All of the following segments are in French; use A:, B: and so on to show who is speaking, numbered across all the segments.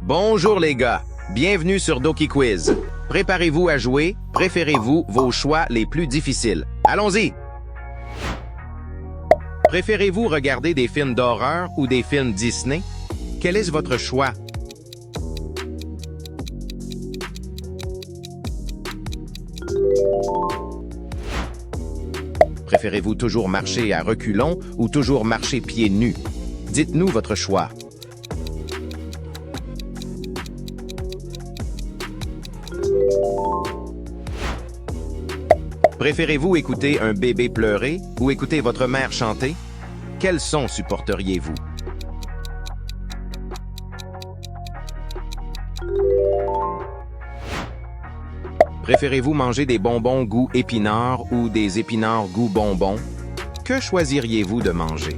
A: Bonjour les gars, bienvenue sur Doki Quiz. Préparez-vous à jouer, préférez-vous vos choix les plus difficiles. Allons-y! Préférez-vous regarder des films d'horreur ou des films Disney? Quel est votre choix? Préférez-vous toujours marcher à reculons ou toujours marcher pieds nus? Dites-nous votre choix. Préférez-vous écouter un bébé pleurer ou écouter votre mère chanter? Quel son supporteriez-vous? Préférez-vous manger des bonbons goût épinards ou des épinards goût bonbons? Que choisiriez-vous de manger?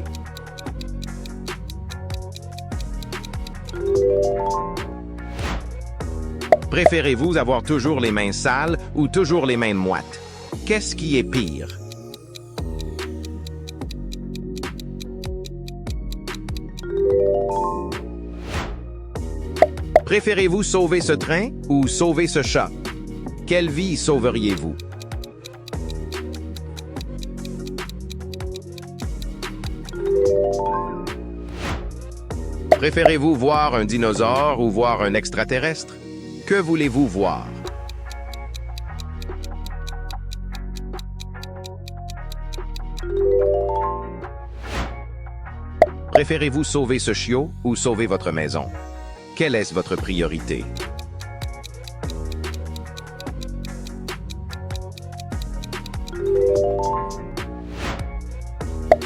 A: Préférez-vous avoir toujours les mains sales ou toujours les mains moites? Qu'est-ce qui est pire? Préférez-vous sauver ce train ou sauver ce chat? Quelle vie sauveriez-vous? Préférez-vous voir un dinosaure ou voir un extraterrestre? Que voulez-vous voir? Préférez-vous sauver ce chiot ou sauver votre maison? Quelle est votre priorité?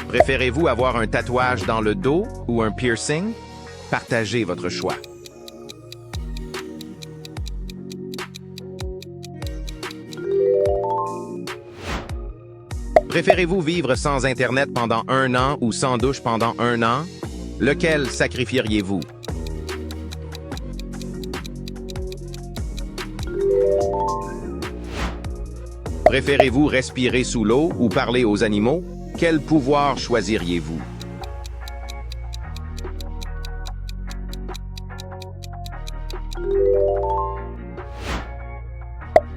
A: Préférez-vous avoir un tatouage dans le dos ou un piercing? Partagez votre choix. Préférez-vous vivre sans Internet pendant 1 an ou sans douche pendant 1 an? Lequel sacrifieriez-vous? Préférez-vous respirer sous l'eau ou parler aux animaux? Quel pouvoir choisiriez-vous?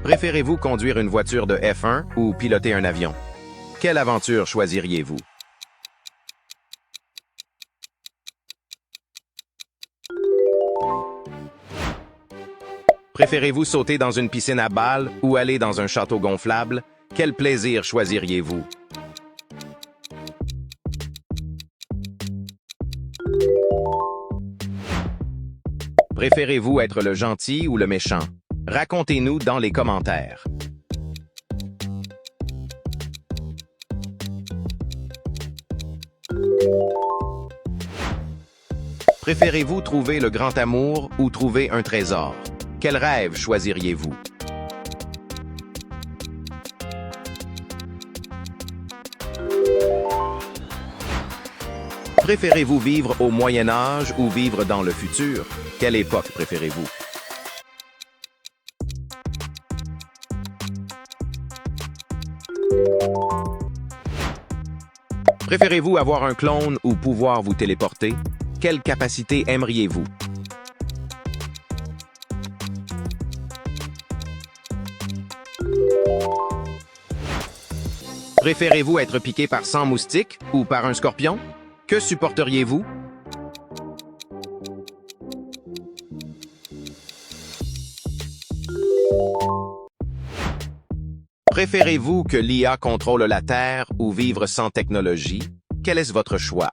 A: Préférez-vous conduire une voiture de F1 ou piloter un avion? Quelle aventure choisiriez-vous? Préférez-vous sauter dans une piscine à balles ou aller dans un château gonflable? Quel plaisir choisiriez-vous? Préférez-vous être le gentil ou le méchant? Racontez-nous dans les commentaires. Préférez-vous trouver le grand amour ou trouver un trésor? Quel rêve choisiriez-vous? Préférez-vous vivre au Moyen Âge ou vivre dans le futur? Quelle époque préférez-vous? Préférez-vous avoir un clone ou pouvoir vous téléporter? Quelle capacité aimeriez-vous? Préférez-vous être piqué par 100 moustiques ou par un scorpion? Que supporteriez-vous? Préférez-vous que l'IA contrôle la Terre ou vivre sans technologie? Quel est votre choix?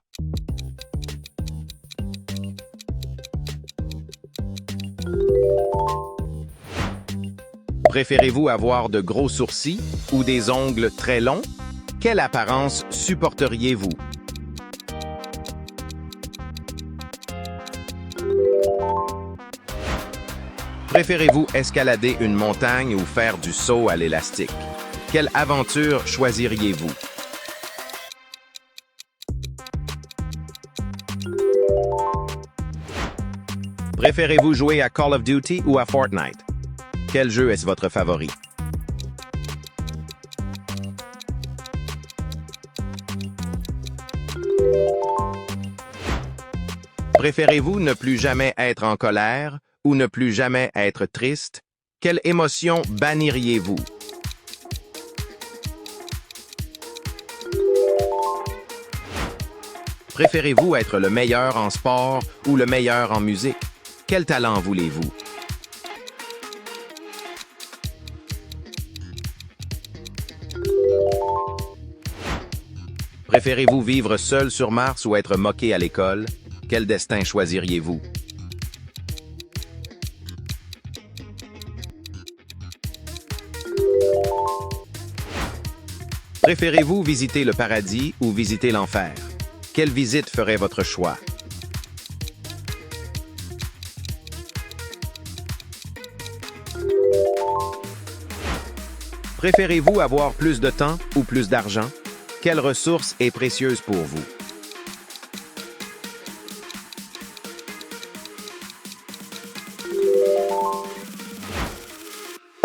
A: Préférez-vous avoir de gros sourcils ou des ongles très longs? Quelle apparence supporteriez-vous? Préférez-vous escalader une montagne ou faire du saut à l'élastique? Quelle aventure choisiriez-vous? Préférez-vous jouer à Call of Duty ou à Fortnite? Quel jeu est votre favori? Préférez-vous ne plus jamais être en colère ou ne plus jamais être triste? Quelle émotion banniriez-vous? Préférez-vous être le meilleur en sport ou le meilleur en musique? Quel talent voulez-vous? Préférez-vous vivre seul sur Mars ou être moqué à l'école? Quel destin choisiriez-vous? Préférez-vous visiter le paradis ou visiter l'enfer? Quelle visite ferait votre choix? Préférez-vous avoir plus de temps ou plus d'argent? Quelle ressource est précieuse pour vous?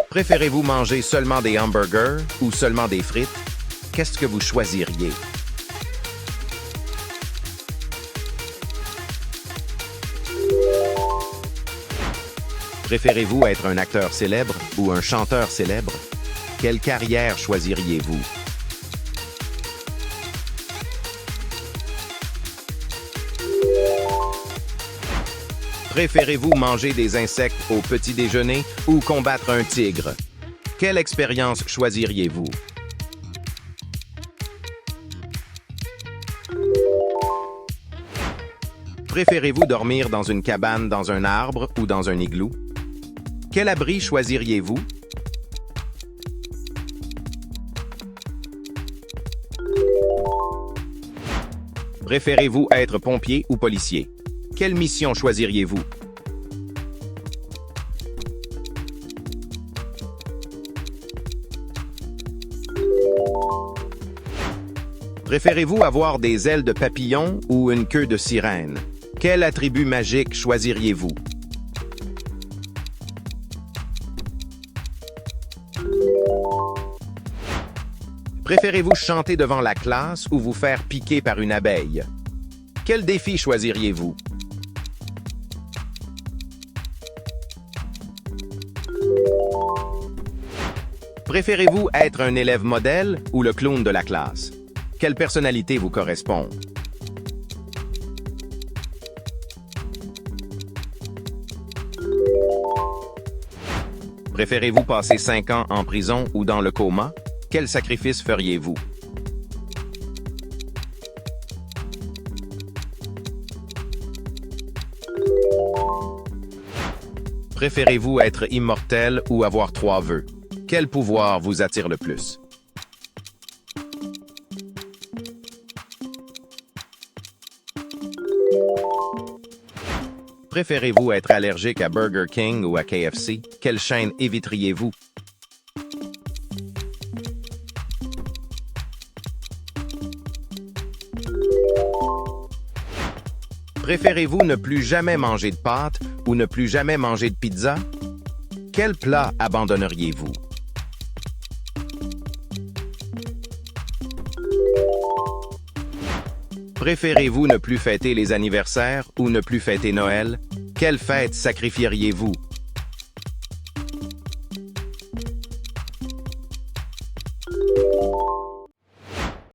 A: Préférez-vous manger seulement des hamburgers ou seulement des frites? Qu'est-ce que vous choisiriez? Préférez-vous être un acteur célèbre ou un chanteur célèbre? Quelle carrière choisiriez-vous? Préférez-vous manger des insectes au petit déjeuner ou combattre un tigre? Quelle expérience choisiriez-vous? Préférez-vous dormir dans une cabane dans un arbre ou dans un igloo? Quel abri choisiriez-vous? Préférez-vous être pompier ou policier? Quelle mission choisiriez-vous? Préférez-vous avoir des ailes de papillon ou une queue de sirène? Quel attribut magique choisiriez-vous? Préférez-vous chanter devant la classe ou vous faire piquer par une abeille? Quel défi choisiriez-vous? Préférez-vous être un élève modèle ou le clown de la classe? Quelle personnalité vous correspond? Préférez-vous passer 5 ans en prison ou dans le coma? Quel sacrifice feriez-vous? Préférez-vous être immortel ou avoir 3 vœux? Quel pouvoir vous attire le plus? Préférez-vous être allergique à Burger King ou à KFC? Quelle chaîne éviteriez-vous? Préférez-vous ne plus jamais manger de pâtes ou ne plus jamais manger de pizza? Quel plat abandonneriez-vous? Préférez-vous ne plus fêter les anniversaires ou ne plus fêter Noël? Quelle fête sacrifieriez-vous?